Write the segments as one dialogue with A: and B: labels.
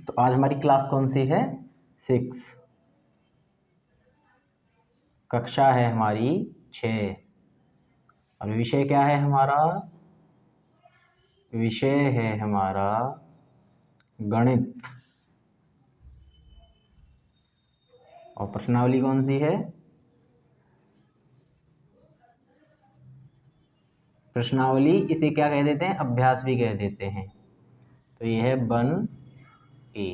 A: तो आज हमारी क्लास कौन सी है? 6। कक्षा है हमारी 6 और विषय क्या है हमारा? विषय है हमारा गणित। और प्रश्नावली कौन सी है? प्रश्नावली इसे क्या कह देते हैं? अभ्यास भी कह देते हैं। तो ये है 1A।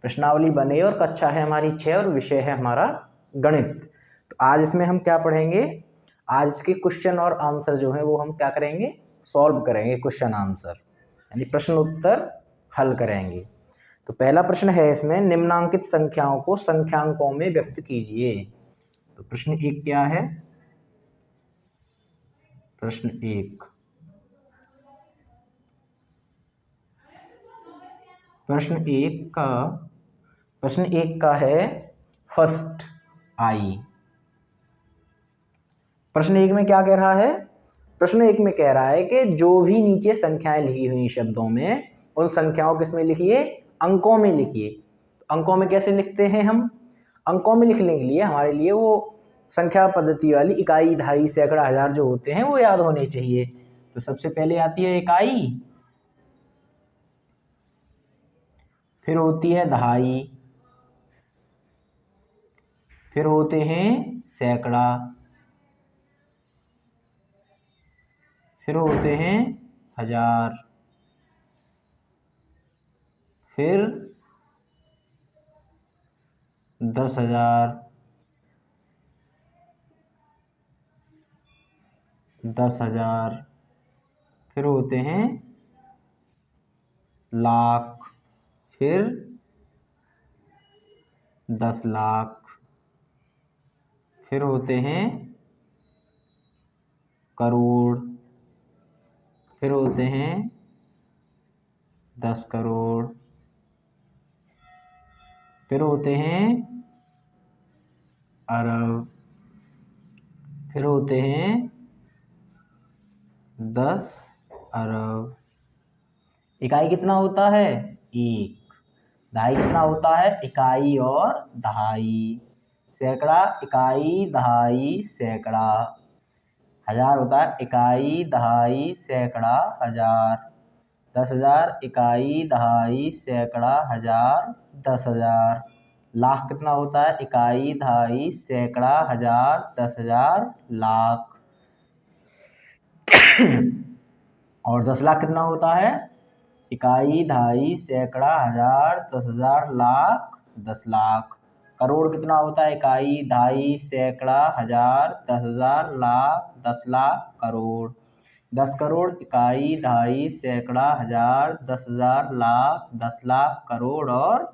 A: प्रश्नावली 1A और कक्षा है हमारी 6 और विषय है हमारा गणित। तो आज इसमें हम क्या पढ़ेंगे? आज इसके क्वेश्चन और आंसर जो है वो हम क्या करेंगे? सॉल्व करेंगे। क्वेश्चन आंसर यानी प्रश्न उत्तर हल करेंगे। तो पहला प्रश्न है इसमें, निम्नांकित संख्याओं को संख्यांकों में व्यक्त कीजिए। तो प्रश्न 1 क्या है? प्रश्न 1, प्रश्न एक का है फर्स्ट आई। प्रश्न 1 में क्या कह रहा है? प्रश्न 1 में कह रहा है कि जो भी नीचे संख्याएं लिखी हुई शब्दों में, उन संख्याओं किस में लिखिए? अंकों में लिखिए। अंकों में कैसे लिखते हैं हम? अंकों में लिखने के लिए हमारे लिए वो संख्या पद्धति वाली इकाई, दहाई, सैकड़ा, हजार जो होते हैं वो याद होने चाहिए। तो सबसे पहले आती है इकाई, फिर होती है दहाई, फिर होते हैं सैकड़ा, फिर होते हैं हजार, फिर 10,000, 10,000, फिर होते हैं लाख, फिर 10 लाख, फिर होते हैं करोड़, फिर होते हैं 10 करोड़, फिर होते हैं अरब, फिर होते हैं 10 अरब। इकाई कितना होता है? 1। दहाई कितना होता है? इकाई और दहाई। सैकड़ा इकाई, दहाई, सैकड़ा। हजार होता है इकाई, दहाई, सैकड़ा, हजार। 10,000 इकाई, दहाई, सैकड़ा, हजार, 10,000। लाख कितना होता है? इकाई, दहाई, सैकड़ा, हजार, 10,000, लाख। और 10 लाख कितना होता है? इकाई, दहाई, सैकड़ा, हजार, 10,000, लाख, 10 लाख। करोड़ कितना होता है? इकाई, दहाई, सैकड़ा, हजार, 10,000, लाख, 10 लाख, करोड़। 10 करोड़ इकाई, दहाई, सैकड़ा, हजार, 10,000, लाख, 10 लाख, करोड़ और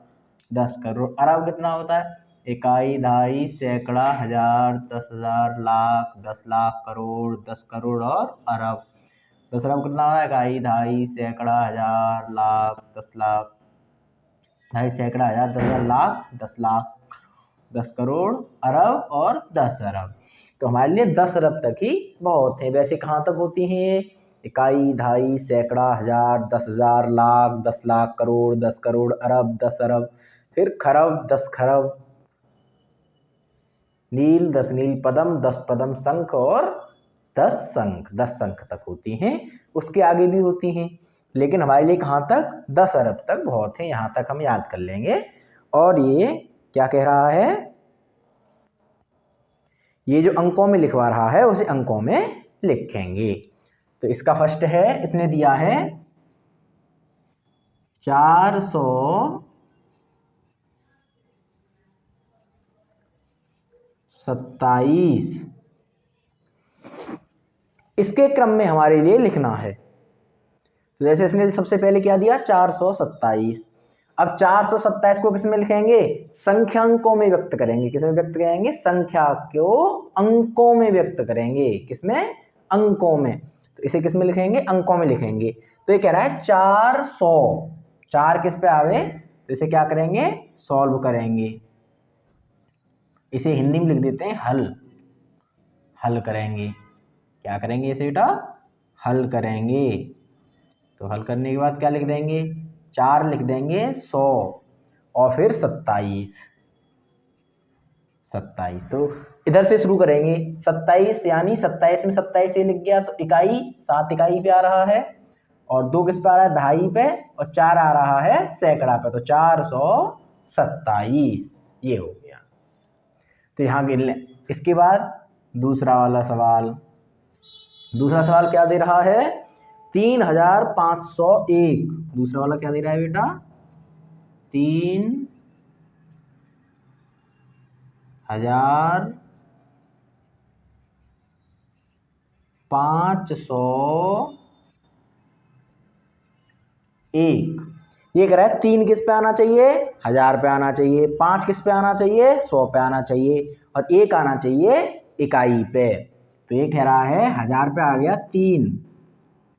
A: 10 करोड़। अरब कितना होता है? इकाई, दहाई, सैकड़ा, हजार, 10,000, लाख, 10 लाख, करोड़, 10 करोड़ और अरब। 10 अरब कितना होता है? इकाई, दहाई, सैकड़ा, हजार, लाख, 10 लाख, ढाई, सैकड़ा, हजार, 10,000, लाख, 10 लाख, 10 करोड़, अरब और 10 अरब। तो हमारे लिए 10 अरब तक ही बहुत है। वैसे कहाँ तक होती हैं ये? इकाई, दहाई, सैकड़ा, हजार, 10,000, लाख, 10 लाख, करोड़, 10 करोड़, अरब, 10 अरब, फिर खरब, 10 खरब, नील, 10 नील, पदम, 10 पदम, शंख और 10 शंख, 10 शंख तक होती हैं। उसके आगे भी होती हैं, लेकिन हमारे लिए कहाँ तक? 10 अरब तक बहुत है। यहाँ तक हम याद कर लेंगे। और ये क्या कह रहा है? ये जो अंकों में लिखवा रहा है उसे अंकों में लिखेंगे। तो इसका फर्स्ट है, इसने दिया है 427। इसके क्रम में हमारे लिए लिखना है। तो जैसे इसने सबसे पहले क्या दिया? 427। अब 427 को किस में लिखेंगे? संख्यांकों में व्यक्त करेंगे। किस में व्यक्त करेंगे? संख्या को अंकों में व्यक्त करेंगे। किसमें? अंकों में। तो इसे किस में लिखेंगे? अंकों में लिखेंगे। तो ये कह रहा है 400। 4 किस पे आवे? तो इसे क्या करेंगे? सॉल्व करेंगे। इसे हिंदी में लिख देते हैं हल। हल करेंगे। क्या करेंगे इसे बेटा? हल करेंगे। तो हल करने के बाद क्या लिख देंगे? 4 लिख देंगे 100 और फिर 27। तो इधर से शुरू करेंगे। 27 यानी 27 में 27 ये लिख गया तो इकाई 7 इकाई पे आ रहा है, और 2 किस पे आ रहा है, दहाई पे, और 4 आ रहा है सैकड़ा पे, तो 427 ये हो गया। तो यहाँ गिन लें। इसके बाद दूसरा सवाल क्या दे रहा है, 3501। दूसरा वाला क्या दे रहा है बेटा, 3501। ये कह रहा है 3 किस पे आना चाहिए, 1000 पे आना चाहिए, 5 किस पे आना चाहिए, 100 पे आना चाहिए, और 1 आना चाहिए इकाई पे। तो ये कह रहा है 1000 पे आ गया 3।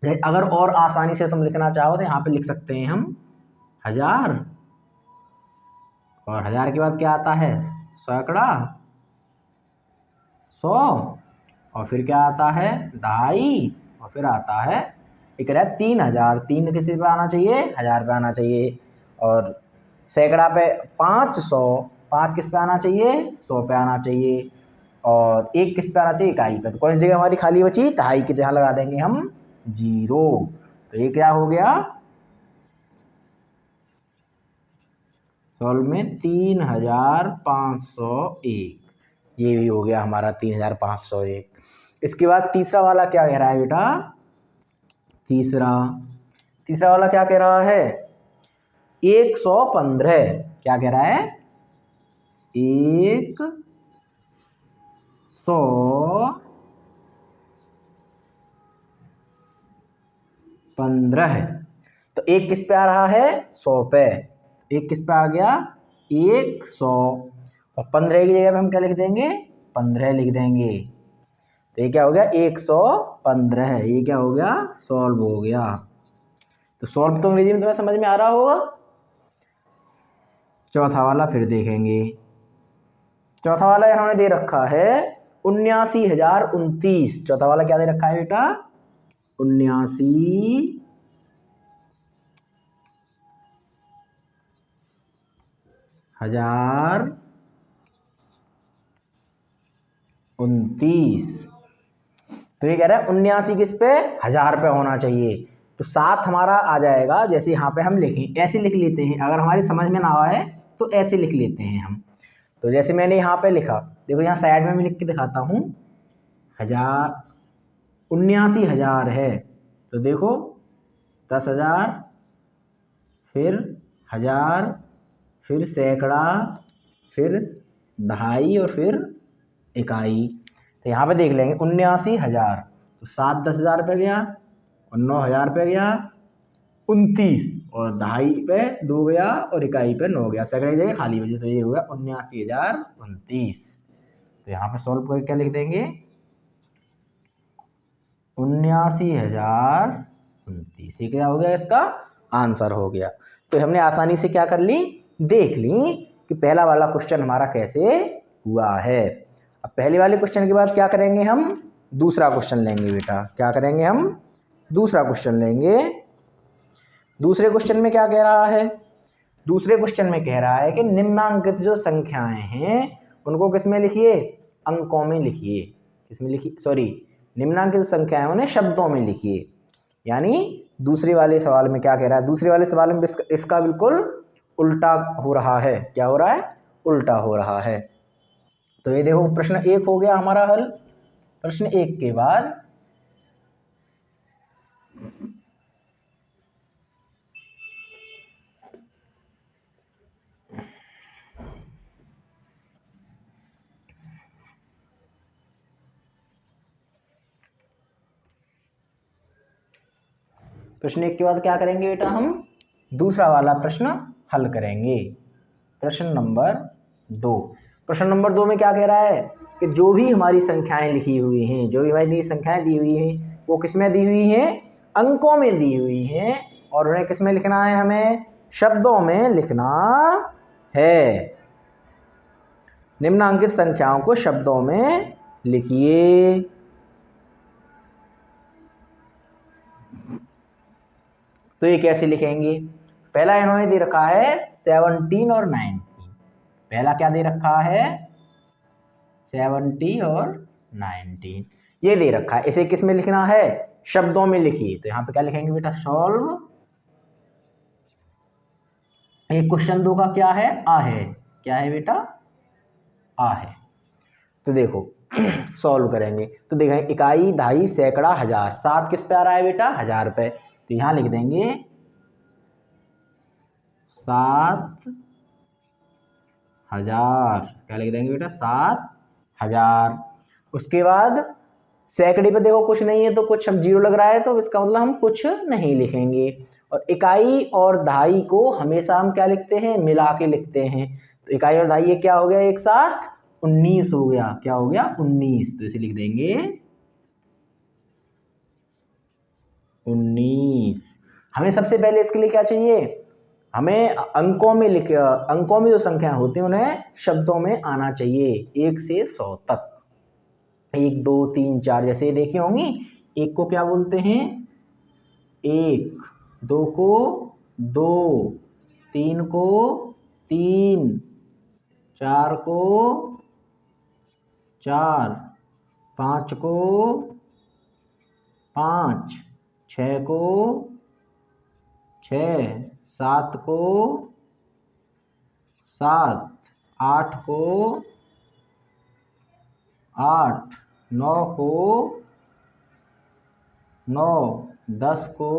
A: अगर और आसानी से तुम लिखना चाहो तो यहाँ पे लिख सकते हैं हम 1000, और 1000 के बाद क्या आता है, सैकड़ा, 100, और फिर क्या आता है, दहाई, और फिर आता है एक रहा 3000। 3 किसी पे आना चाहिए, 1000 पे आना चाहिए, और सैकड़ा पे 500, 5 किस पे आना चाहिए, 100 पे आना चाहिए, और 1 किस पे आना चाहिए, इकाई पे। तो कौन सी जगह हमारी खाली बची, दहाई की जगह लगा देंगे हम 0। तो ये क्या हो गया, सॉल्व में 3501, ये भी हो गया हमारा 3501। इसके बाद तीसरा वाला क्या कह रहा है बेटा, तीसरा वाला क्या कह रहा है, 115। क्या कह रहा है, 115। तो 1 किस पे आ रहा है, 100 पे। 1 किस पे आ गया, 100, और 15 की जगह पे हम क्या लिख देंगे, 15 लिख देंगे। तो ये क्या हो गया, 115। ये क्या हो गया, सॉल्व हो गया। तो सॉल्व तो अंग्रेजी में तुम्हें समझ में आ रहा होगा। चौथा वाला फिर देखेंगे। चौथा वाला इन्होंने दे रखा है 79,029। चौथा वाला क्या दे रखा है बेटा, 79,029। तो ये कह रहा है 79 किस पे, 1000 पे होना चाहिए। तो 7 हमारा आ जाएगा, जैसे यहाँ पे हम लिखें, ऐसे लिख लेते हैं। अगर हमारी समझ में ना आए तो ऐसे लिख लेते हैं हम। तो जैसे मैंने यहाँ पे लिखा, देखो यहाँ साइड में मैं लिख के दिखाता हूँ, 79,000 है। तो देखो 10,000, फिर 1000, फिर सैकड़ा, फिर दहाई, और फिर इकाई। तो यहाँ पे देख लेंगे 79,000, तो 7 10,000 पे गया, और 9,000 पे गया 29, और दहाई पे 2 गया, और इकाई पे 9 गया, सैकड़े की जगह खाली बची। तो ये हो गया 79,029। तो यहाँ पे सॉल्व करके क्या लिख देंगे, 79,029। ये क्या हो गया, इसका आंसर हो गया। तो हमने आसानी से क्या कर ली, देख ली कि पहला वाला क्वेश्चन हमारा कैसे हुआ है। अब पहले वाले क्वेश्चन के बाद क्या करेंगे, हम दूसरा क्वेश्चन लेंगे बेटा। क्या करेंगे, हम दूसरा क्वेश्चन लेंगे। दूसरे क्वेश्चन में क्या कह रहा है, दूसरे क्वेश्चन में कह रहा है कि निम्नांकित जो संख्याएं हैं उनको किसमें लिखिए, अंकों में लिखिए। किसमें लिखिए, सॉरी, निम्नांकित संख्याएं उन्हें शब्दों में लिखिए। यानी दूसरे वाले सवाल में क्या कह रहा है, दूसरे वाले सवाल में इसका बिल्कुल उल्टा हो रहा है। क्या हो रहा है, उल्टा हो रहा है। तो ये देखो प्रश्न 1 हो गया हमारा हल। प्रश्न 1 के बाद प्रश्न 1 के बाद क्या करेंगे बेटा, हम दूसरा वाला प्रश्न हल करेंगे। प्रश्न नंबर 2। प्रश्न नंबर 2 में क्या कह रहा है कि जो भी हमारी संख्याएं लिखी हुई हैं, जो भी हमारी संख्याएं दी हुई हैं, वो किसमें दी हुई हैं, अंकों में दी हुई हैं, और उन्हें किसमें लिखना है, हमें शब्दों में लिखना है। निम्नांकित संख्याओं को शब्दों में लिखिए। तो ये कैसे लिखेंगे, पहला इन्होंने दे रखा है 17 और 19। पहला क्या दे रखा है 70 और 19 ये दे रखा है। इसे किस में लिखना है शब्दों में लिखिए। तो यहाँ पे क्या लिखेंगे बेटा सॉल्व। ये क्वेश्चन 2 का क्या है आ है। क्या है बेटा आ है। तो देखो सॉल्व करेंगे तो देखें इकाई दहाई सैकड़ा हजार। 7 किस पे आ रहा है बेटा 1000 पे। तो यहाँ लिख देंगे 7000। क्या लिख देंगे बेटा 7000। उसके बाद सैकड़े पे देखो कुछ नहीं है तो कुछ हम जीरो लग रहा है तो इसका मतलब हम कुछ नहीं लिखेंगे। और इकाई और दहाई को हमेशा हम क्या लिखते हैं मिला के लिखते हैं। तो इकाई और दहाई ये क्या हो गया एक साथ 19 हो गया। क्या हो गया 19। तो इसे लिख देंगे 19। हमें सबसे पहले इसके लिए क्या चाहिए हमें अंकों में जो संख्या होती हैं उन्हें शब्दों में आना चाहिए 1 से 100 तक। 1 2 3 4 जैसे देखी होंगी। 1 को क्या बोलते हैं 1, 2 को 2, 3 को 3, 4 को 4, 5 को 5, 6 को 6, 7 को 7, 8 को 8, 9 को 9, 10 को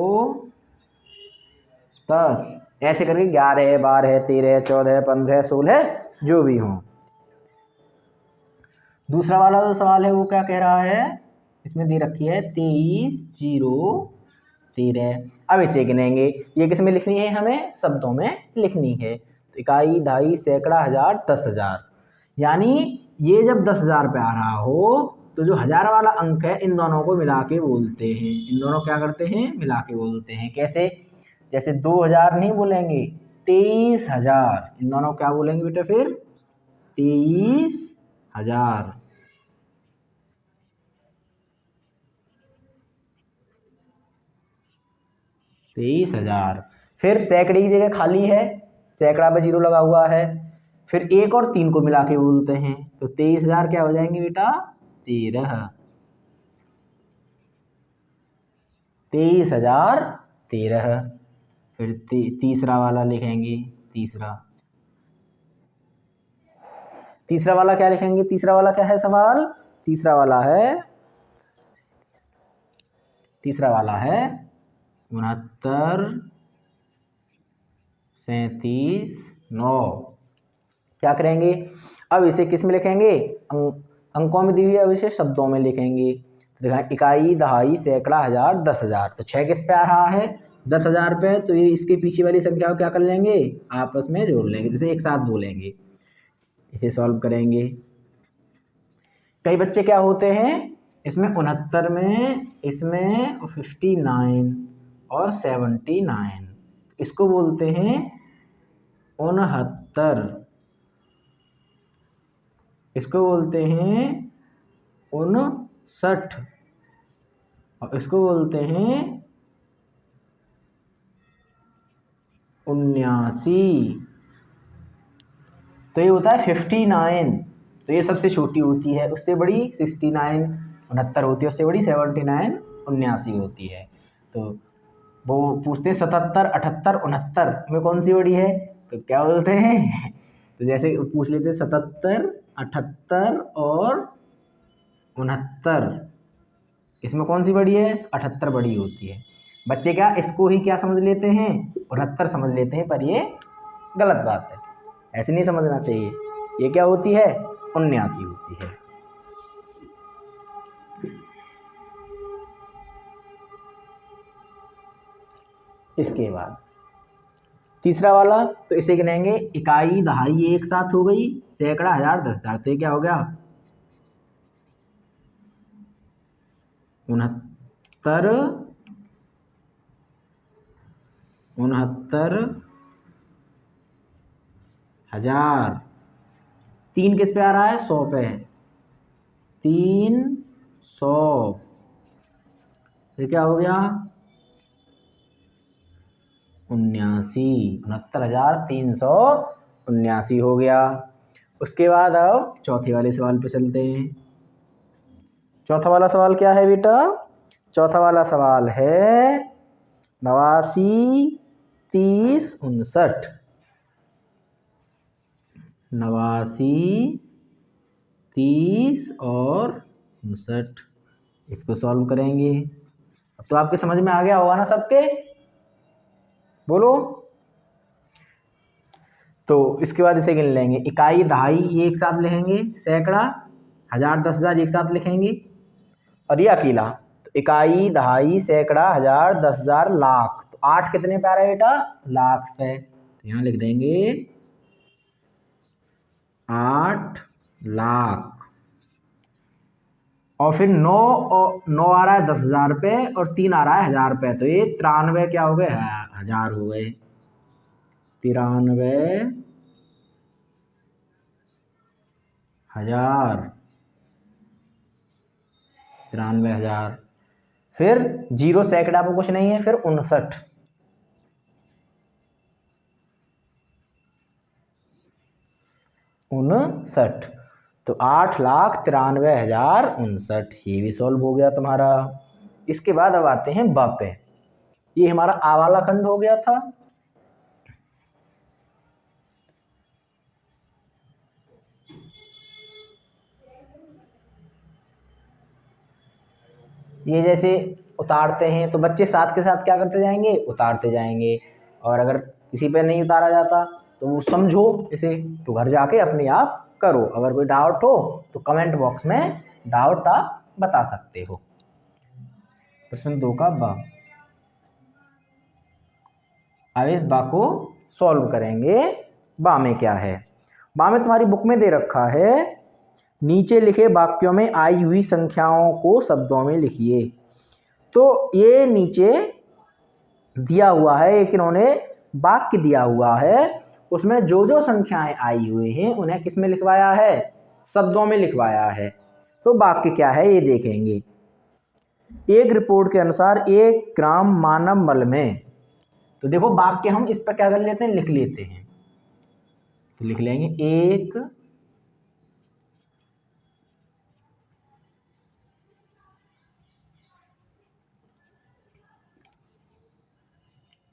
A: 10 ऐसे करके 11 12 13 14 15 16 जो भी हों। दूसरा वाला जो सवाल है वो क्या कह रहा है इसमें दे रखी है 23 0 13। अब इसे गिनेंगे। ये किस में लिखनी है हमें शब्दों में लिखनी है। तो इकाई दहाई सैकड़ा हजार 10,000 यानी ये जब 10,000 पे आ रहा हो तो जो 1000 वाला अंक है इन दोनों को मिला के बोलते हैं। इन दोनों क्या करते हैं मिला के बोलते हैं। कैसे जैसे 2000 नहीं बोलेंगे 23,000। इन दोनों क्या बोलेंगे बेटा फिर 23,000। 23,000। फिर सैकड़े की जगह खाली है सैकड़ा पे 0 लगा हुआ है। फिर 1 और 3 को मिला के बोलते हैं। तो 23,000 क्या हो जाएंगे बेटा 13। 23,013। फिर तीसरा वाला लिखेंगे। तीसरा वाला क्या लिखेंगे। तीसरा वाला क्या है सवाल। तीसरा वाला है 69 37 9। क्या करेंगे अब इसे किस में लिखेंगे अंकों में दी हुई है अब इसे शब्दों में लिखेंगे। तो देखा इकाई दहाई सैकड़ा हजार 10,000। तो 6 किस पे आ रहा है 10,000 पे। तो ये इसके पीछे वाली संख्या को क्या कर लेंगे आपस में जोड़ लेंगे जैसे एक साथ बोलेंगे। इसे सॉल्व करेंगे। कई बच्चे क्या होते हैं इसमें 69 में इसमें 59 और 79 इसको बोलते हैं 69। इसको बोलते हैं 59 और इसको बोलते हैं 79। तो ये होता है 59। तो ये सबसे छोटी होती है उससे बड़ी 69 69 होती है उससे बड़ी 79 79 होती है। तो वो पूछते हैं 77 78 69 में कौन सी बड़ी है तो क्या बोलते हैं तो जैसे पूछ लेते हैं 77 78 और 69 इसमें कौन सी बड़ी है 78 बड़ी होती है। बच्चे क्या इसको ही क्या समझ लेते हैं 69 समझ लेते हैं पर ये गलत बात है। ऐसे नहीं समझना चाहिए। ये क्या होती है 79 होती है। इसके बाद तीसरा वाला तो इसे गिनेंगे इकाई दहाई एक साथ हो गई सैकड़ा हजार 10,000। तो ये क्या हो गया 69,000। 3 किस पे आ रहा है 100 पे 300। फिर क्या हो गया 69,379 हो गया। उसके बाद अब चौथे वाले सवाल पे चलते हैं। चौथा वाला सवाल क्या है बेटा? चौथा वाला सवाल है 89, 30, 59। 89, 30 और 59 इसको सॉल्व करेंगे। अब तो आपके समझ में आ गया होगा ना सबके? बोलो। तो इसके बाद इसे गिन लेंगे। इकाई, दहाई ये एक साथ लिखेंगे, सैकड़ा, हजार, 10,000 एक साथ लिखेंगे, और ये अकेला। तो इकाई, दहाई, सैकड़ा, हजार, 10,000, लाख। तो 8 कितने पे आ रहा है बेटा? लाख पे। तो यहाँ लिख देंगे 8 लाख। और फिर 9 आ रहा है 10,000 पे, और 3 आ रहा है 1000 पे। तो ये 93 क्या हो गए? 1000 हो गए। 93,000। 93,000। फिर 0 सैकड़ा पे कुछ नहीं है, फिर 59। 59। तो 8,93,059 ये भी सॉल्व हो गया तुम्हारा। इसके बाद अब आते हैं ब पे। ये हमारा आ वाला खंड हो गया था। ये जैसे उतारते हैं तो बच्चे साथ के साथ क्या करते जाएंगे? उतारते जाएंगे। और अगर किसी पे नहीं उतारा जाता तो वो समझो इसे, तो घर जाके अपने आप करो। अगर कोई डाउट हो तो कमेंट बॉक्स में डाउट आप बता सकते हो। प्रश्न 2 का ब। अब इस बा को सॉल्व करेंगे। बा में क्या है? बा में तुम्हारी बुक में दे रखा है, नीचे लिखे वाक्यों में आई हुई संख्याओं को शब्दों में लिखिए। तो ये नीचे दिया हुआ है, एक इन्होंने वाक्य दिया हुआ है, उसमें जो जो संख्याएं आई हुई हैं उन्हें किस में लिखवाया है? शब्दों में लिखवाया है। तो वाक्य क्या है ये देखेंगे। एक रिपोर्ट के अनुसार 1 ग्राम मानव मल में, तो देखो वाक्य हम इस पर क्या कर लेते हैं? लिख लेते हैं। तो लिख लेंगे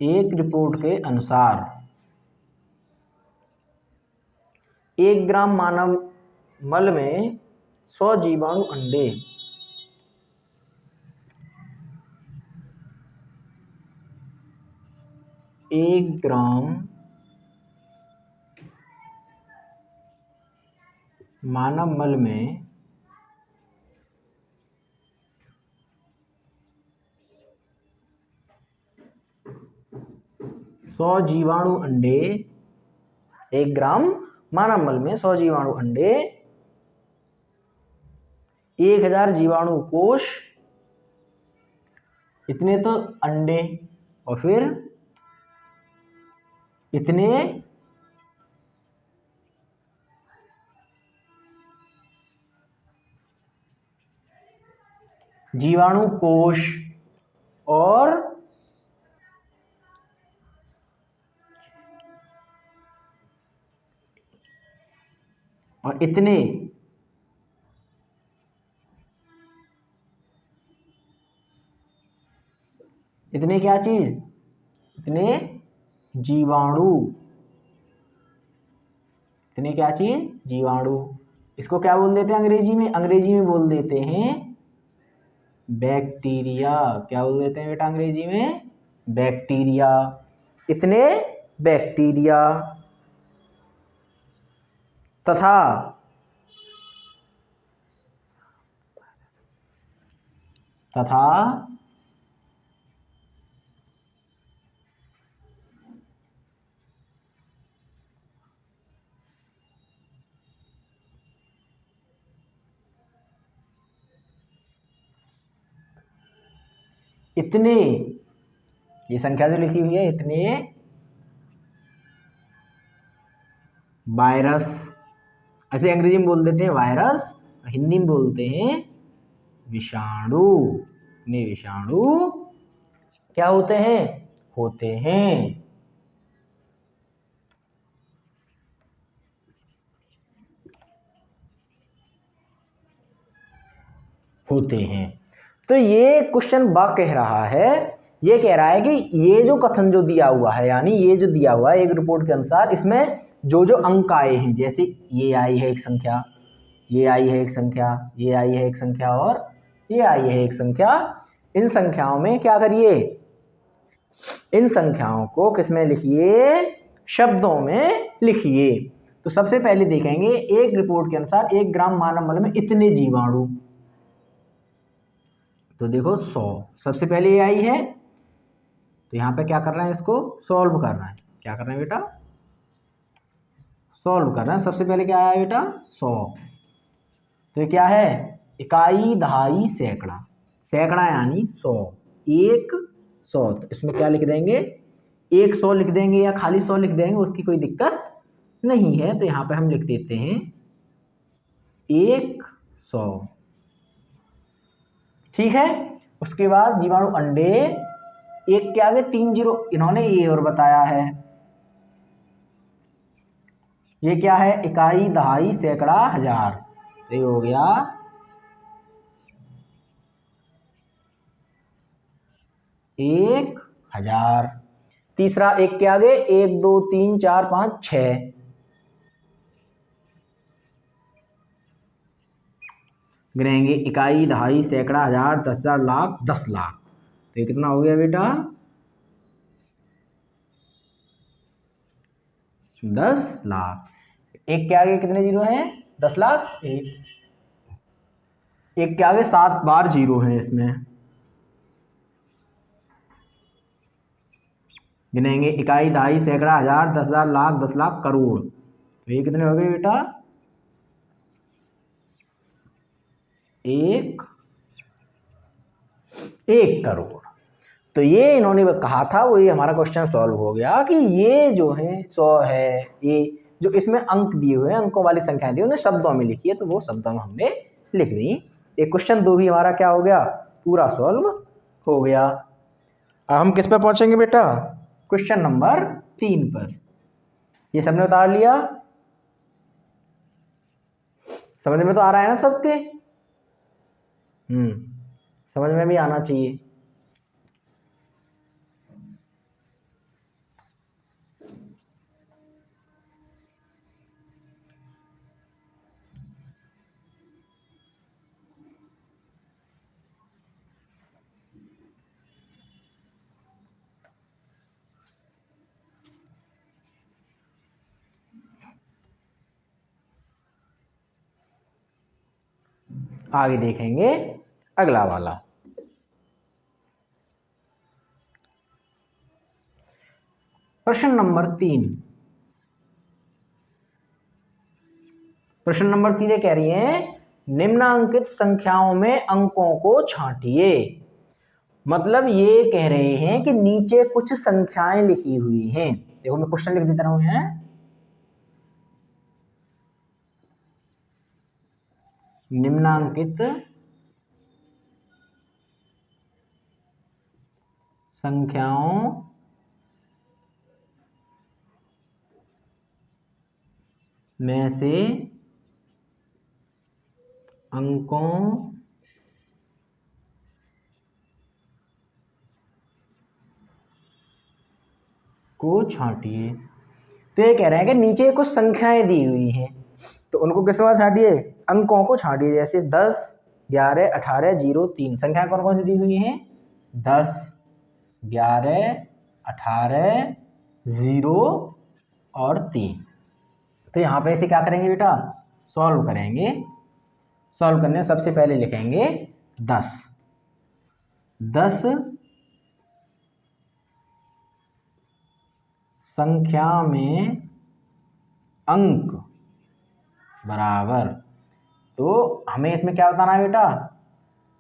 A: 1 रिपोर्ट के अनुसार 1 ग्राम मानव मल में 100 जीवाणु अंडे। 1 ग्राम मानव मल में 100 जीवाणु अंडे। 1 ग्राम मानव मल में 100 जीवाणु अंडे, 1000 जीवाणु कोश, इतने तो अंडे, और फिर इतने जीवाणु कोश, और इतने क्या चीज? इतने जीवाणु। इतने क्या चीज? जीवाणु। इसको क्या बोल देते हैं अंग्रेजी में? अंग्रेजी में बोल देते हैं बैक्टीरिया। क्या बोल देते हैं बेटा अंग्रेजी में? बैक्टीरिया। इतने बैक्टीरिया तथा इतने, ये संख्या जो लिखी हुई है, इतने वायरस। ऐसे अंग्रेजी में बोल देते हैं वायरस, हिंदी में बोलते हैं विषाणु। इतने विषाणु क्या होते हैं? होते हैं। होते हैं। तो ये क्वेश्चन ब कह रहा है, ये कह रहा है कि ये जो कथन जो दिया हुआ है, यानी ये जो दिया हुआ है एक रिपोर्ट के अनुसार, इसमें जो जो अंक आए हैं, जैसे ये आई है एक संख्या, ये आई है एक संख्या, ये आई है एक संख्या और ये आई है एक संख्या, इन संख्याओं में क्या करिए, इन संख्याओं को किसमें लिखिए, शब्दों में लिखिए। तो सबसे पहले देखेंगे एक रिपोर्ट के अनुसार 1 ग्राम मानव मल में इतने जीवाणु, तो देखो 100 सबसे पहले ये आई है, तो यहाँ पे क्या कर रहे हैं, इसको सॉल्व कर रहे हैं। क्या कर रहे हैं बेटा, सॉल्व कर रहे हैं। सबसे पहले क्या आया बेटा 100, तो ये क्या है, इकाई दहाई सैकड़ा, सैकड़ा यानी 100, 100, तो इसमें क्या लिख देंगे, 100 लिख देंगे या खाली 100 लिख देंगे, उसकी कोई दिक्कत नहीं है। तो यहाँ पे हम लिख देते हैं 100, ठीक है। उसके बाद जीवाणु अंडे, एक के आगे 3 जीरो, इन्होंने ये और बताया है, ये क्या है, इकाई दहाई सैकड़ा हजार, तो ये हो गया 1000। तीसरा एक के आगे 1 2 3 4 5 6, गिनेंगे, इकाई दहाई सैकड़ा हजार 10,000 लाख 10 लाख, तो ये कितना हो गया बेटा, 10 लाख। एक के आगे कितने जीरो हैं, 10 लाख, एक के आगे 7 बार जीरो हैं इसमें, गिनेंगे, इकाई दहाई सैकड़ा हजार 10,000 लाख 10 लाख करोड़, तो ये कितने हो गए बेटा, 1 करोड़। तो ये इन्होंने कहा था, वो ये हमारा क्वेश्चन सॉल्व हो गया कि ये जो है 100 है, ये जो इसमें अंक दिए हुए हैं, अंकों वाली संख्याएं दी उन्हें शब्दों में लिखी है, तो वो शब्दों में हमने लिख दी। एक क्वेश्चन 2 भी हमारा क्या हो गया, पूरा सॉल्व हो गया। अब हम किस पर पहुंचेंगे बेटा, क्वेश्चन नंबर 3 पर। ये सबने उतार लिया, समझ में तो आ रहा है ना सबके, समझ में भी आना चाहिए। आगे देखेंगे अगला वाला, प्रश्न नंबर 3। प्रश्न नंबर 3 ये कह रही है, निम्नांकित संख्याओं में अंकों को छांटिए। मतलब ये कह रहे हैं कि नीचे कुछ संख्याएं लिखी हुई हैं, देखो मैं क्वेश्चन लिख देता हूं, है निम्नांकित संख्याओं में से अंकों को छांटिए। तो ये कह रहे हैं कि नीचे कुछ संख्याएं दी हुई हैं, तो उनको किस बार छांटिए, अंकों को छांटिए। जैसे 10 11 18 0 3, संख्या कौन कौन सी दी हुई हैं, 10 11 18 0 और 3। तो यहाँ पे इसे क्या करेंगे बेटा, सॉल्व करेंगे। सॉल्व करने सबसे पहले लिखेंगे 10 संख्या में अंक बराबर, तो हमें इसमें क्या बताना है बेटा,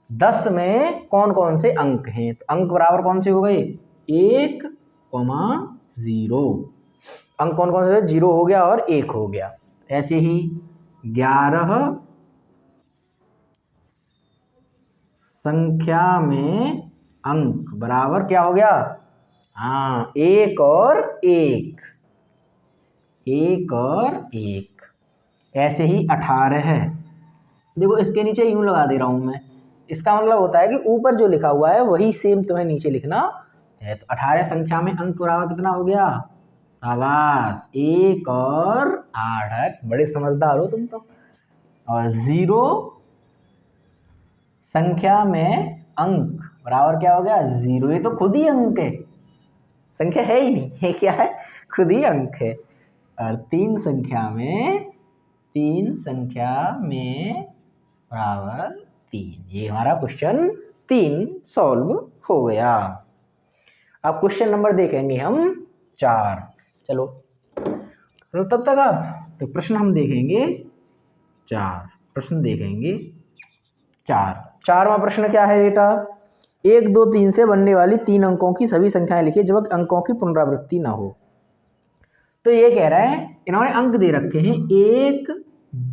A: 10 में कौन कौन से अंक हैं, तो अंक बराबर कौन से हो गए, 1, 0, अंक कौन कौन से, 0 हो गया और 1 हो गया। ऐसे ही 11 संख्या में अंक बराबर क्या हो गया, हाँ 1 और 1, 1 और 1। ऐसे ही 18 है, देखो इसके नीचे यूं लगा दे रहा हूं मैं, इसका मतलब होता है कि ऊपर जो लिखा हुआ है वही सेम तुम्हें नीचे लिखना है। तो 18 संख्या में अंक बराबर कितना हो गया? शाबाश, 1 और 8। बड़े समझदार हो तुम तो। और 0 संख्या में अंक बराबर क्या हो गया? 0। ये तो खुद ही अंक है, संख्या है ही नहीं, ये क्या है? खुद ही अंक है। और 3 संख्या में बराबर 3। ये हमारा क्वेश्चन 3 सॉल्व हो गया। अब क्वेश्चन नंबर देखेंगे हम 4। चलो तब तक आप तो प्रश्न हम देखेंगे 4। प्रश्न देखेंगे 4। 4वां प्रश्न क्या है बेटा? 1, 2, 3 से बनने वाली 3 अंकों की सभी संख्याएं लिखिए जब अंकों की पुनरावृत्ति ना हो। तो ये कह रहा है, इन्होंने अंक दे रखे हैं 1,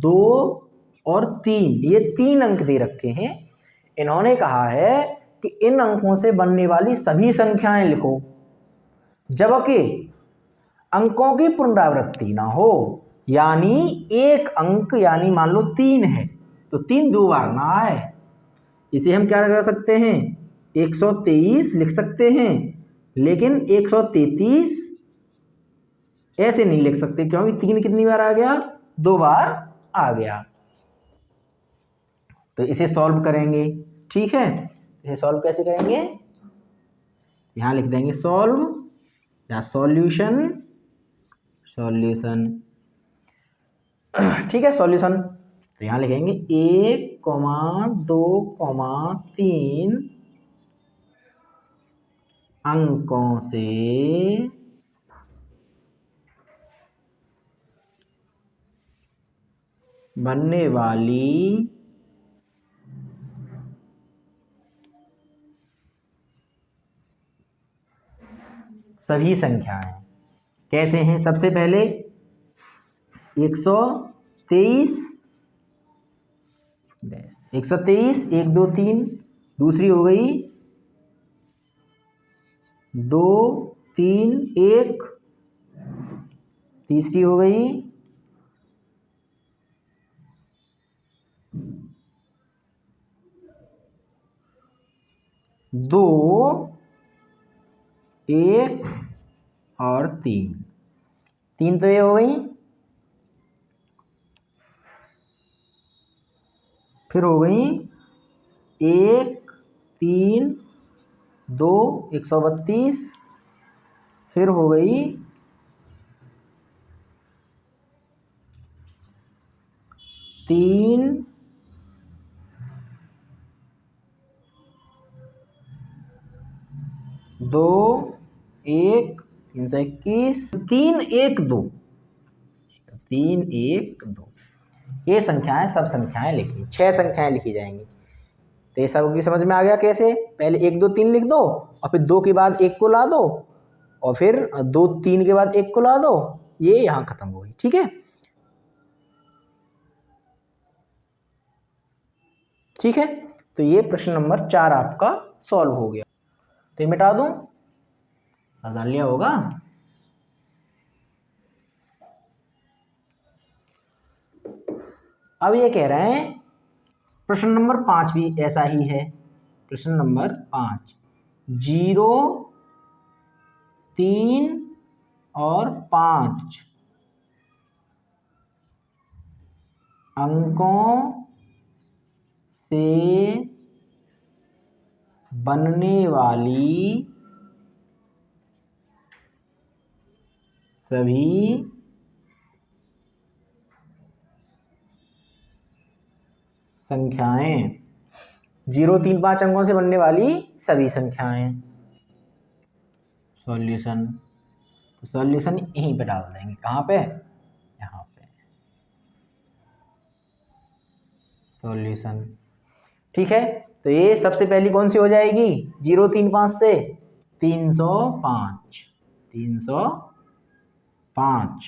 A: 2 और 3। ये 3 अंक दे रखे हैं। इन्होंने कहा है कि इन अंकों से बनने वाली सभी संख्याएं लिखो जबकि अंकों की पुनरावृत्ति ना हो। यानी एक अंक, यानी मान लो 3 है तो 3 2 बार ना आए। इसे हम क्या कर सकते हैं? 123 लिख सकते हैं, लेकिन 133 ऐसे नहीं लिख सकते क्योंकि 3 कितनी बार आ गया? 2 बार आ गया। तो इसे सॉल्व करेंगे, ठीक है। इसे सॉल्व कैसे करेंगे? यहां लिख देंगे सॉल्व या सॉल्यूशन, ठीक है, सॉल्यूशन। तो यहां लिखेंगे 1, 2, 3 अंकों से बनने वाली सभी संख्याएं कैसे हैं? सबसे पहले 123, 1 2 3, दूसरी हो गई 2 3 1, तीसरी हो गई 2 1 और 3 तो ये हो गई। फिर हो गई 1 3 2 132। फिर हो गई 3 2 1 321, 3 1 2, 3 1 2। ये संख्याएं सब संख्याएं लिखी, 6 संख्याएं लिखी जाएंगी। तो ये सब की समझ में आ गया कैसे? पहले 1 2 3 लिख दो और फिर 2 के बाद 1 को ला दो और फिर 2 3 के बाद 1 को ला दो। ये यहां खत्म हो गई, ठीक है। ठीक है, तो ये प्रश्न नंबर 4 आपका सॉल्व हो गया। तो ये मिटा दूं, डाल लिया होगा। अब ये कह रहे हैं प्रश्न नंबर 5 भी ऐसा ही है। प्रश्न नंबर 5, 0 3 और 5 अंकों से बनने वाली सभी संख्याएं, 0 3 5 अंकों से बनने वाली सभी संख्याएं। सॉल्यूशन, तो सॉल्यूशन यहीं पे डाल देंगे। कहाँ पे? यहाँ पे सॉल्यूशन, ठीक है। तो ये सबसे पहली कौन सी हो जाएगी? 0 3 5 से 305, 305।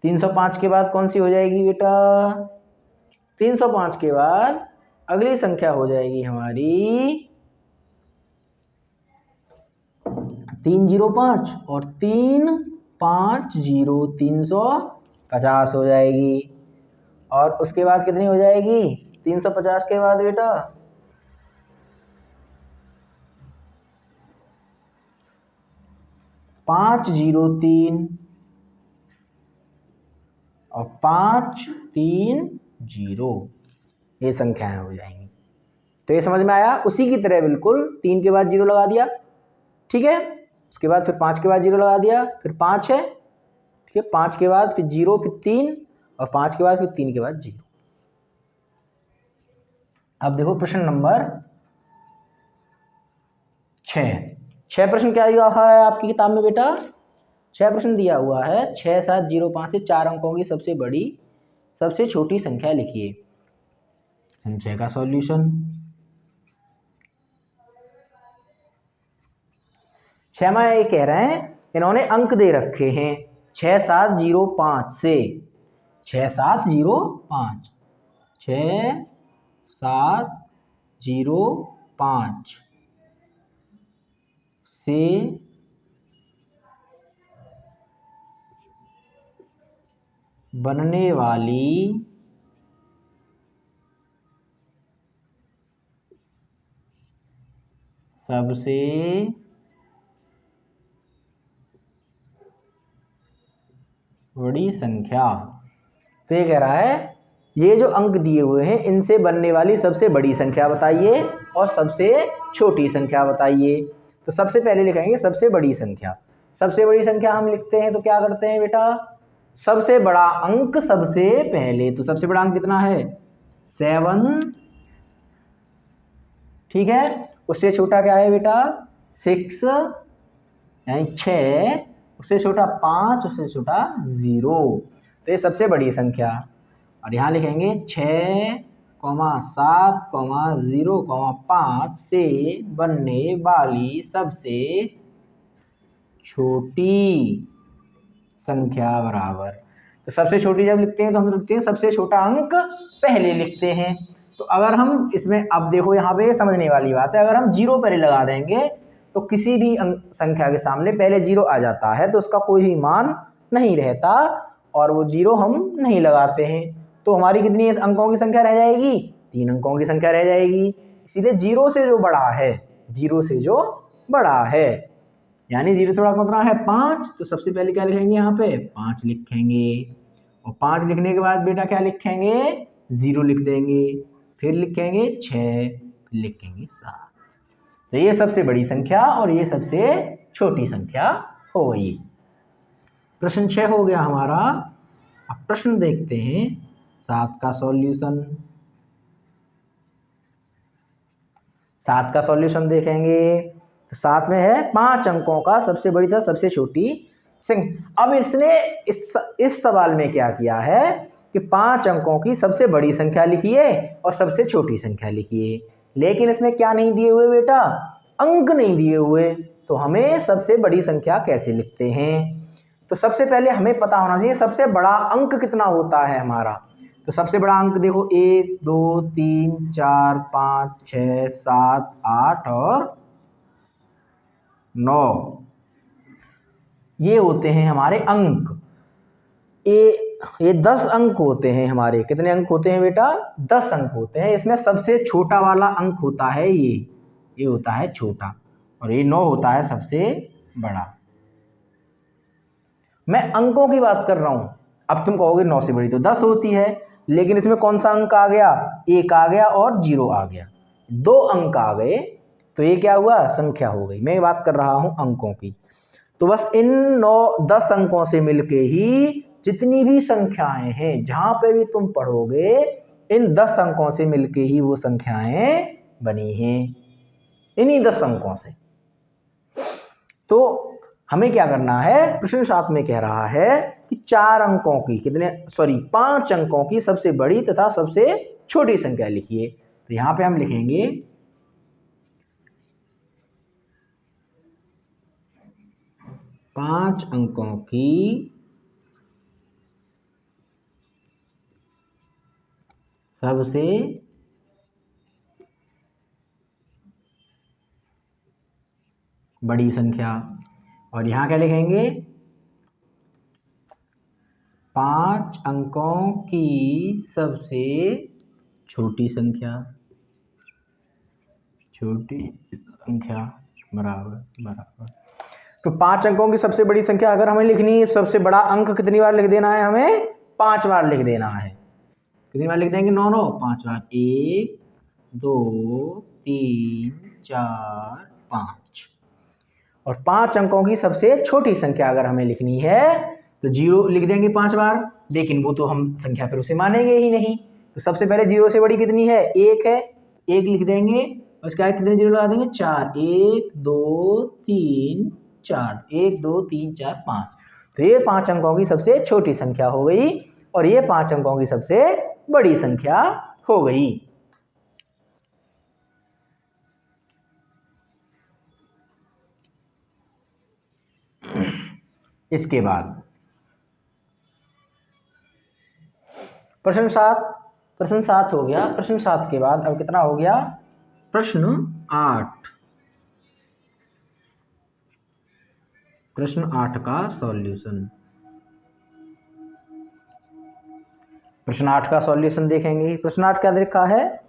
A: 305 के बाद कौन सी हो जाएगी बेटा? 305 के बाद अगली संख्या हो जाएगी हमारी 305 और 3 5 0 350 हो जाएगी। और उसके बाद कितनी हो जाएगी? 350 के बाद बेटा 503 और 530, ये संख्याएं हो जाएंगी। तो ये समझ में आया। उसी की तरह बिल्कुल 3 के बाद 0 लगा दिया, ठीक है। उसके बाद फिर 5 के बाद 0 लगा दिया, फिर 5 है, ठीक है। 5 के बाद फिर 0, फिर 3 और 5 के बाद फिर 3 के बाद 0। अब देखो प्रश्न नंबर 6 प्रश्न क्या दिया हुआ है आपकी किताब में बेटा? 6 प्रश्न दिया हुआ है। 6705 से 4 अंकों की सबसे बड़ी सबसे छोटी संख्या लिखिए। संख्या का सॉल्यूशन 6 में ये कह रहे हैं, इन्होंने अंक दे रखे हैं 6705 से 6705 6705 से बनने वाली सबसे बड़ी संख्या। तो ये कह रहा है ये जो अंक दिए हुए हैं इनसे बनने वाली सबसे बड़ी संख्या बताइए और सबसे छोटी संख्या बताइए। तो सबसे पहले लिखेंगे सबसे बड़ी संख्या। सबसे बड़ी संख्या हम लिखते हैं तो क्या करते हैं बेटा? सबसे बड़ा अंक सबसे पहले। तो सबसे बड़ा अंक कितना है? 7, ठीक है। उससे छोटा क्या है बेटा? 6 यानी 6, उससे छोटा 5, उससे छोटा 0। तो ये सबसे बड़ी संख्या। और यहाँ लिखेंगे 6, 7, 0, 5 से बनने वाली सबसे छोटी संख्या बराबर। तो सबसे छोटी जब लिखते हैं तो हम लिखते हैं सबसे छोटा अंक पहले लिखते हैं। तो अगर हम इसमें, अब देखो यहाँ पे समझने वाली बात है, अगर हम 0 पहले लगा देंगे तो किसी भी संख्या के सामने पहले 0 आ जाता है तो उसका कोई भी मान नहीं रहता और वो 0 हम नहीं लगाते हैं। तो हमारी कितनी अंकों की संख्या रह जाएगी? 3 अंकों की संख्या रह जाएगी। इसीलिए 0 से जो बड़ा है, 0 से जो बड़ा है, यानी 0 थोड़ा कितना है? 5। तो सबसे पहले क्या लिखेंगे? यहाँ पे 5 लिखेंगे और 5 लिखने के बाद बेटा क्या लिखेंगे? 0 लिख देंगे, फिर लिखेंगे 6, फिर लिखेंगे 7। तो ये सबसे बड़ी संख्या और ये सबसे छोटी संख्या हो गई। प्रश्न 6 हो गया हमारा। अब प्रश्न देखते हैं 7 का सॉल्यूशन। 7 का सॉल्यूशन देखेंगे तो 7 में है 5 अंकों का सबसे बड़ी तथा सबसे छोटी संख्या। अब इसने इस सवाल में क्या किया है कि 5 अंकों की सबसे बड़ी संख्या लिखिए और सबसे छोटी संख्या लिखिए। लेकिन इसमें क्या नहीं दिए हुए बेटा? अंक नहीं दिए हुए। तो हमें सबसे बड़ी संख्या कैसे लिखते हैं? तो सबसे पहले हमें पता होना चाहिए सबसे बड़ा अंक कितना होता है हमारा। तो सबसे बड़ा अंक देखो 1, 2, 3, 4, 5, 6, 7, 8 और 9, ये होते हैं हमारे अंक। ये 10 अंक होते हैं हमारे। कितने अंक होते हैं बेटा? 10 अंक होते हैं। इसमें सबसे छोटा वाला अंक होता है ये होता है छोटा, और ये 9 होता है सबसे बड़ा। मैं अंकों की बात कर रहा हूं। अब तुम कहोगे 9 से बड़ी तो 10 होती है, लेकिन इसमें कौन सा अंक आ गया? 1 आ गया और 0 आ गया, 2 अंक आ गए। तो ये क्या हुआ? संख्या हो गई। मैं बात कर रहा हूं अंकों की। तो बस इन 9-10 अंकों से मिलके ही जितनी भी संख्याएं हैं, जहां पे भी तुम पढ़ोगे, इन 10 अंकों से मिलके ही वो संख्याएं बनी हैं, इन्हीं 10 अंकों से। तो हमें क्या करना है? प्रश्न 7 में कह रहा है कि 4 अंकों की 5 अंकों की सबसे बड़ी तथा सबसे छोटी संख्या लिखिए। तो यहां पे हम लिखेंगे 5 अंकों की सबसे बड़ी संख्या। और यहां क्या लिखेंगे? 5 अंकों की सबसे छोटी संख्या। छोटी संख्या बराबर बराबर। तो 5 अंकों की सबसे बड़ी संख्या अगर हमें लिखनी है, सबसे बड़ा अंक कितनी बार लिख देना है, हमें 5 बार लिख देना है। कितनी बार लिख देंगे, 9 5 बार, 1 2 3 4 5। और 5 अंकों की सबसे छोटी संख्या अगर हमें लिखनी है तो 0 लिख देंगे 5 बार, लेकिन वो तो हम संख्या फिर उसे मानेंगे ही नहीं। तो सबसे पहले 0 से बड़ी कितनी है, 1 है, 1 लिख देंगे। और उसके बाद कितने 0 लगा देंगे, 4, 1 2 3 4, 1 2 3 4 5। तो ये 5 अंकों की सबसे छोटी संख्या हो गई और ये 5 अंकों की सबसे बड़ी संख्या हो गई। इसके बाद प्रश्न 7 हो गया। प्रश्न 7 के बाद अब कितना हो गया, प्रश्न 8। प्रश्न 8 का सॉल्यूशन। प्रश्न 8 का सॉल्यूशन देखेंगे। प्रश्न 8 क्या लिखा है,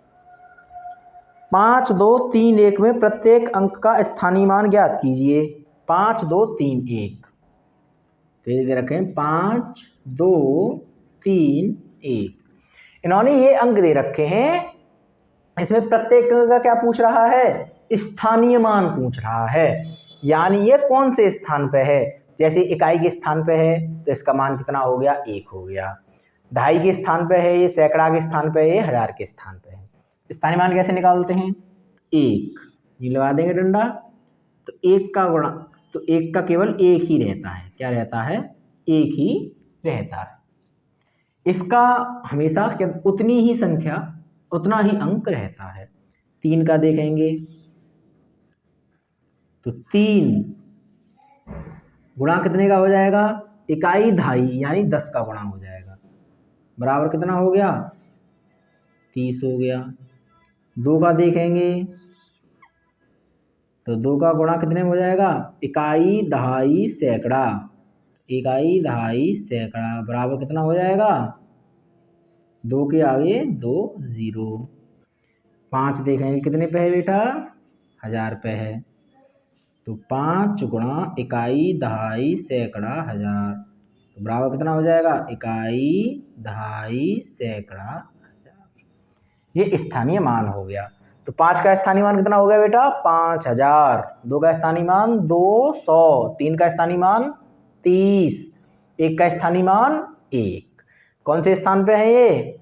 A: 5 2 3 1 में प्रत्येक अंक का स्थानीय मान ज्ञात कीजिए। 5 2 3 1, तो ये दे रखे हैं 5 2 3 1। इन्होंने ये अंक दे रखे हैं, इसमें प्रत्येक अंक का क्या पूछ रहा है, स्थानीय मान पूछ रहा है, यानी ये कौन से स्थान पे है। जैसे इकाई के स्थान पे है तो इसका मान कितना हो गया, 1 हो गया। दहाई के स्थान पे है, ये सैकड़ा के स्थान पे है, ये हजार के स्थान पे है। स्थानीय मान कैसे निकालते हैं, 1 ये लगा देंगे डंडा, तो 1 का गुणा, तो 1 का केवल 1 ही रहता है, क्या रहता है, 1 ही रहता है। इसका हमेशा उतनी ही संख्या, उतना ही अंक रहता है। 3 का देखेंगे तो 3 गुणा कितने का हो जाएगा, इकाई दहाई यानी 10 का गुणा हो जाएगा, बराबर कितना हो गया, 30 हो गया। 2 का देखेंगे तो 2 का गुणा कितने में हो जाएगा, इकाई दहाई सैकड़ा, इकाई दहाई सैकड़ा बराबर कितना हो जाएगा, 2 के आगे 2 0। 5 देखेंगे कितने पे है बेटा, 1000 पे है, तो 5 गुणा इकाई दहाई सैकड़ा 1000, तो बराबर कितना हो जाएगा, इकाई दहाई सैकड़ा 1000। ये स्थानीय मान हो गया। तो 5 का स्थानीय मान कितना हो गया बेटा, 5000। 2 का स्थानीय मान 200, 3 का स्थानीय मान 30, 1 का स्थानीय मान 1। कौन से स्थान पे है ये,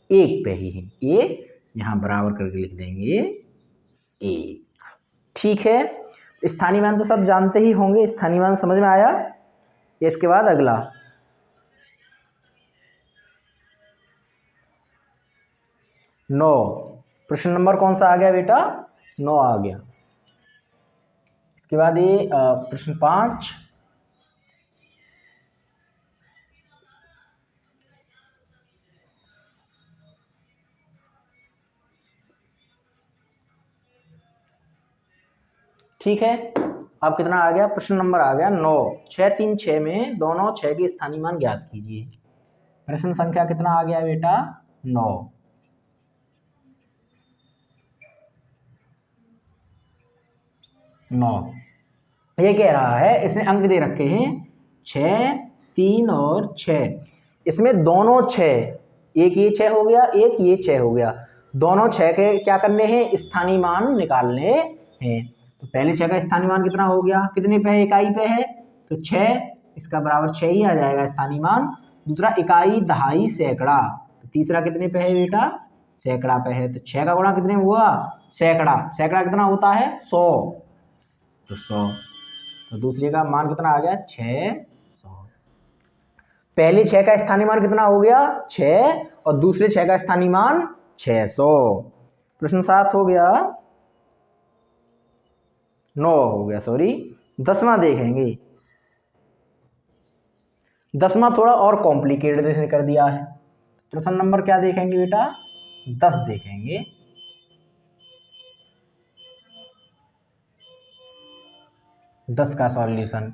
A: 1 पे ही है, 1 यहाँ बराबर करके लिख देंगे 1। ठीक है, स्थानीय मान तो सब जानते ही होंगे, स्थानीय मान समझ में आया। इसके बाद अगला 9। प्रश्न नंबर कौन सा आ गया बेटा, 9 आ गया। इसके बाद ये प्रश्न 5। ठीक है, अब कितना आ गया, प्रश्न नंबर आ गया 9। 6 3 6 में दोनों 6 के स्थानीय मान ज्ञात कीजिए। प्रश्न संख्या कितना आ गया बेटा, 9। 9 ये कह रहा है, इसने अंक दे रखे हैं 6 3 और 6, इसमें दोनों 6, एक ये 6 हो गया, एक ये 6 हो गया, दोनों 6 के क्या करने हैं, स्थानीय मान निकालने हैं। तो पहले 6 का स्थानीय मान कितना हो गया, कितने पे है, इकाई पे है, तो 6, इसका बराबर 6 ही आ जाएगा स्थानीय मान। दूसरा इकाई दहाई सैकड़ा, तो तीसरा कितने पे है बेटा, सैकड़ा पे है, तो 6 का गुणा कितने में हुआ, सैकड़ा, सैकड़ा कितना होता है 100, तो 100, तो दूसरे का मान कितना आ गया 600। पहले 6 का स्थानीय मान कितना हो गया 6 और दूसरे 6 का स्थानीय मान 600। प्रश्न 7 हो गया, 9 हो गया, सॉरी। 10वां देखेंगे। 10वां थोड़ा और कॉम्प्लिकेटेड इसने कर दिया है। प्रश्न नंबर क्या देखेंगे बेटा, 10 देखेंगे। दस का सॉल्यूशन।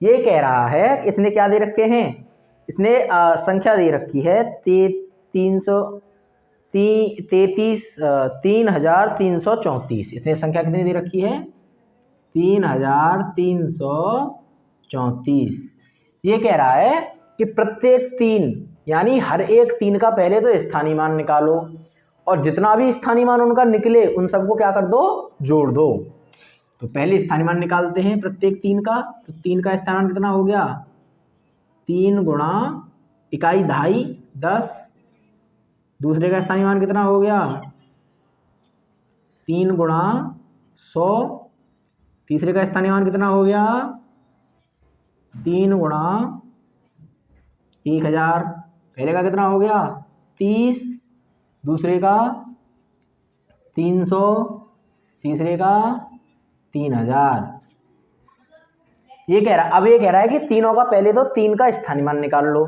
A: ये कह रहा है कि इसने क्या दे रखे हैं, इसने संख्या दे रखी है 3334। इसने संख्या कितनी दे रखी है, 3,334। ये कह रहा है कि प्रत्येक तीन यानी हर एक तीन का पहले तो स्थानीय मान निकालो और जितना भी स्थानीय मान उनका निकले उन सबको क्या कर दो, जोड़ दो। तो पहले स्थानीय मान निकालते हैं प्रत्येक तीन का। तो तीन का स्थानीय मान कितना हो गया, 3 गुणा इकाई दहाई 10। दूसरे का स्थानीय मान कितना हो गया, 3 गुणा 100। तीसरे का स्थानीय मान कितना हो गया, 3 गुणा 1000। पहले का कितना हो गया 30, दूसरे का 300, तीसरे का 3000। ये कह रहा, अब ये कह रहा है कि तीनों का पहले तो तीन का स्थानीय मान निकाल लो।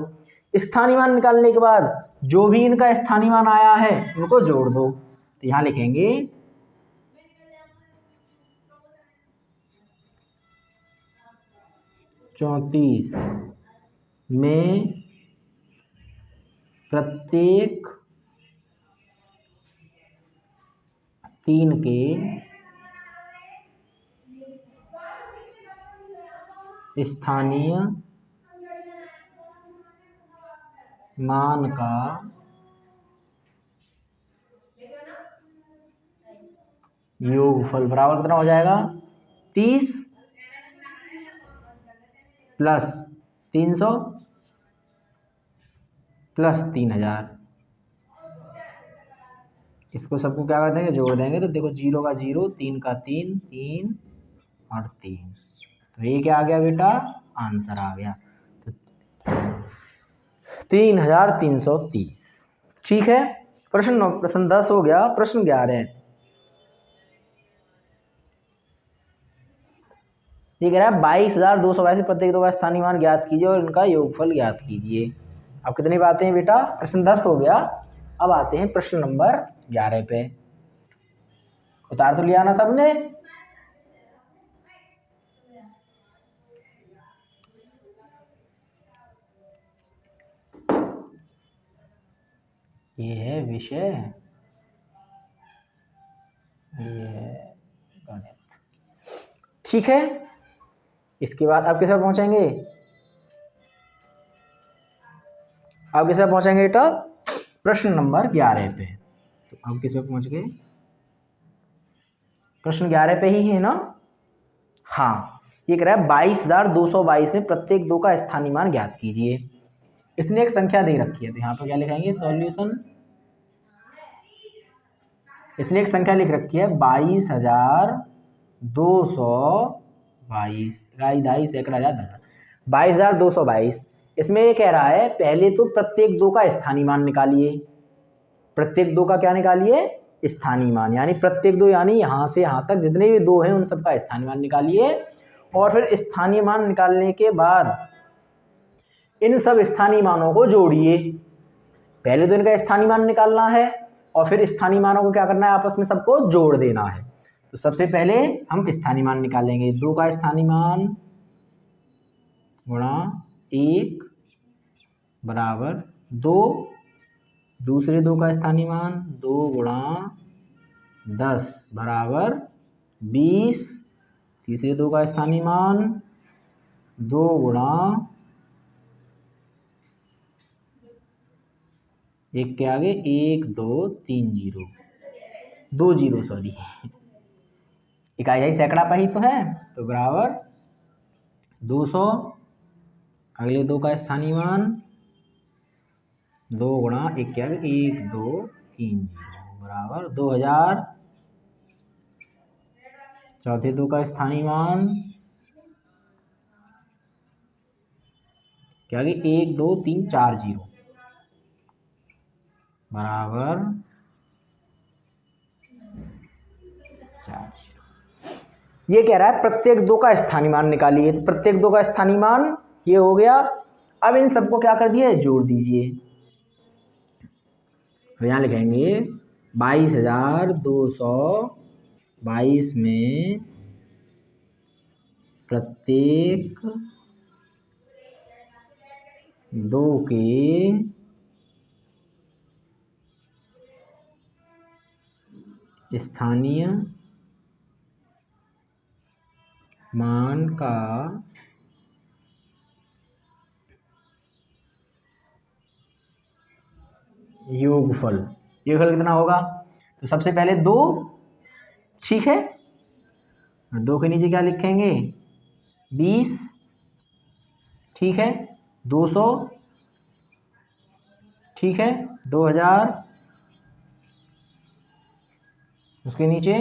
A: स्थानीय मान निकालने के बाद जो भी इनका स्थानीय मान आया है उनको जोड़ दो। तो यहां लिखेंगे 34 में प्रत्येक तीन के स्थानीय मान का योगफल बराबर कितना हो जाएगा, 30 प्लस 300 प्लस 3000। इसको सबको क्या कर देंगे, जोड़ देंगे। तो देखो 0 का 0, 3 का 3, 3 और 3। तो ये क्या आ गया बेटा, आंसर आ गया। तो 3330। ठीक है, प्रश्न 10 हो गया। प्रश्न 11 ये कह रहा है 22,222 प्रत्येक दो का स्थानीय मान ज्ञात कीजिए और इनका योगफल ज्ञात कीजिए। अब कितनी बातें हैं बेटा, प्रश्न 10 हो गया। अब आते हैं प्रश्न नंबर 11 पे। उतार तो लिया ना सबने। ये है विषय, ये है गणित। ठीक है, इसके बाद आप किस पर पहुंचेंगे, अब किस पर पहुंचेंगे बेटा, प्रश्न नंबर 11 पे। तो अब किस पे पहुंच गए, प्रश्न 11 पे ही है ना। हाँ, ये कह रहा है 22,222 में प्रत्येक दो का स्थानीय मान ज्ञात कीजिए। इसने एक संख्या दे रखी है, तो यहाँ पर क्या लिखेंगे, सॉल्यूशन। इसने एक संख्या लिख रखी है 22,222, ढाई सैकड़ा 1000, 22,222। इसमें ये कह रहा है पहले तो प्रत्येक दो का स्थानीय मान निकालिए। प्रत्येक दो का क्या निकालिए, स्थानीय मान, यानी प्रत्येक दो यानी यहां से यहां तक जितने भी दो हैं उन सबका स्थानीय मान निकालिए। और फिर स्थानीय मान निकालने के बाद इन सब स्थानीय मानों को जोड़िए। पहले तो इनका स्थानीय मान निकालना है और फिर स्थानीय मानों को क्या करना है, आपस में सबको जोड़ देना है। तो सबसे पहले हम स्थानीय मान निकालेंगे। 2 का स्थानीय मान गुणा 1 बराबर 2। दूसरे 2 का स्थानीय मान 2 गुणा 10 बराबर 20। तीसरे 2 का स्थानीय मान 2 गुणा 1 के आगे 1 2 3 0, 2 0 सॉरी, इकाई है सैकड़ा पर ही तो है, तो बराबर 200। अगले 2 का स्थानीय मान 2 गुणा 1 के आगे 1 2 3 0 बराबर 2000। चौथे 2 का स्थानीय मान क्या आगे 1 2 3 4 0 बराबर 4 0। ये कह रहा है प्रत्येक दो का स्थानीय मान निकालिए। तो प्रत्येक दो का स्थानीय मान ये हो गया। अब इन सबको क्या कर दिए, जोड़ दीजिए। तो यहाँ लिखेंगे 22,222 में प्रत्येक दो के स्थानीय मान का योगफल कितना होगा? तो सबसे पहले 2, ठीक है, और 2 के नीचे क्या लिखेंगे? 20, ठीक है, 200, ठीक है, 2000, उसके नीचे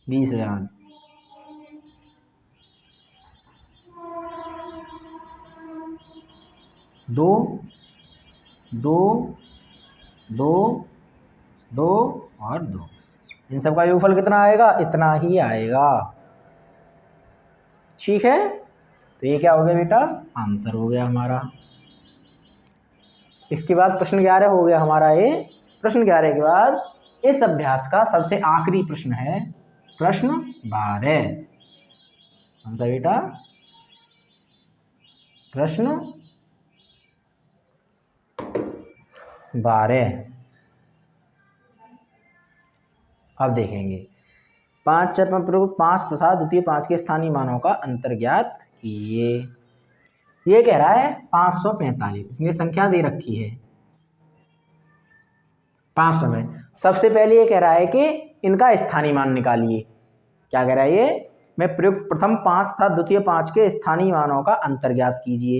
A: 20,000। दो दो दो दो और 2, इन सब का योगफल कितना आएगा? इतना ही आएगा, ठीक है। तो ये क्या हो गया बेटा? आंसर हो गया हमारा। इसके बाद प्रश्न 11 हो गया हमारा ये। प्रश्न 11 के बाद इस अभ्यास का सबसे आखिरी प्रश्न है प्रश्न 12। कौन सा बेटा? प्रश्न 12। अब देखेंगे 5 चर में प्रयुक्त 5 तथा द्वितीय 5 के स्थानीय मानों का अंतर ज्ञात कीजिए। ये कह रहा है 545, इसने संख्या दे रखी है 500 में। सबसे पहले ये कह रहा है कि इनका स्थानीय मान निकालिए। क्या कह रहा है ये? मैं प्रयुक्त प्रथम 5 तथा द्वितीय 5 के स्थानीय मानों का अंतर ज्ञात कीजिए।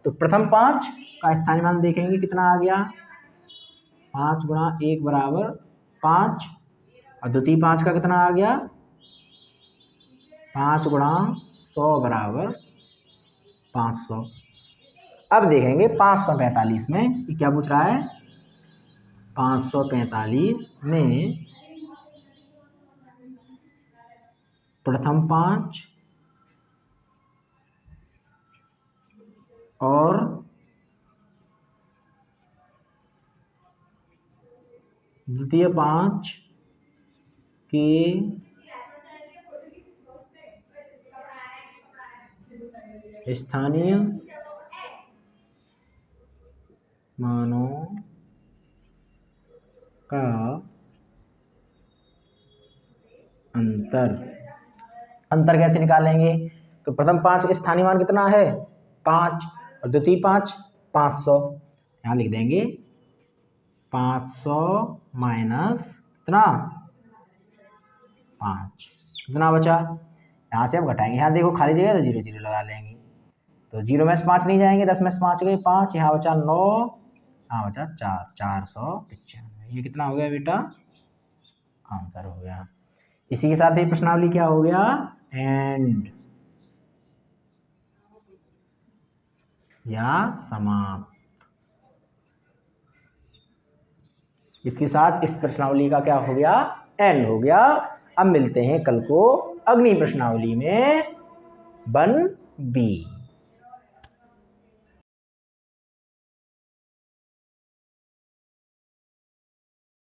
A: तो प्रथम 5 का स्थानीय मान देखेंगे कितना आ गया? 5 गुणा 1 बराबर 5, और द्वितीय 5 का कितना आ गया? 5 गुणा 100 बराबर 500। अब देखेंगे 545 में ये क्या पूछ रहा है? 545 में प्रथम 5 और द्वितीय 5 के स्थानीय मानों का अंतर कैसे निकालेंगे? तो प्रथम 5 के स्थानीय मान कितना है? 5, और द्वितीय 5 500। यहाँ लिख देंगे 500 माइनस कितना? 5, कितना बचा? यहाँ से अब घटाएंगे, यहाँ देखो खाली जगह तो 0 0 लगा लेंगे। तो 0 में से 5 नहीं जाएंगे, 10 में से 5 गए 5, यहाँ बचा 9, यहाँ बचा 4, 495। ये कितना हो गया बेटा? आंसर हो गया। इसी के साथ ही प्रश्नावली क्या हो गया? एंड या समाप्त। इसके साथ इस प्रश्नावली का क्या हो गया? एंड हो गया। अब मिलते हैं कल को अगली प्रश्नावली में 1B।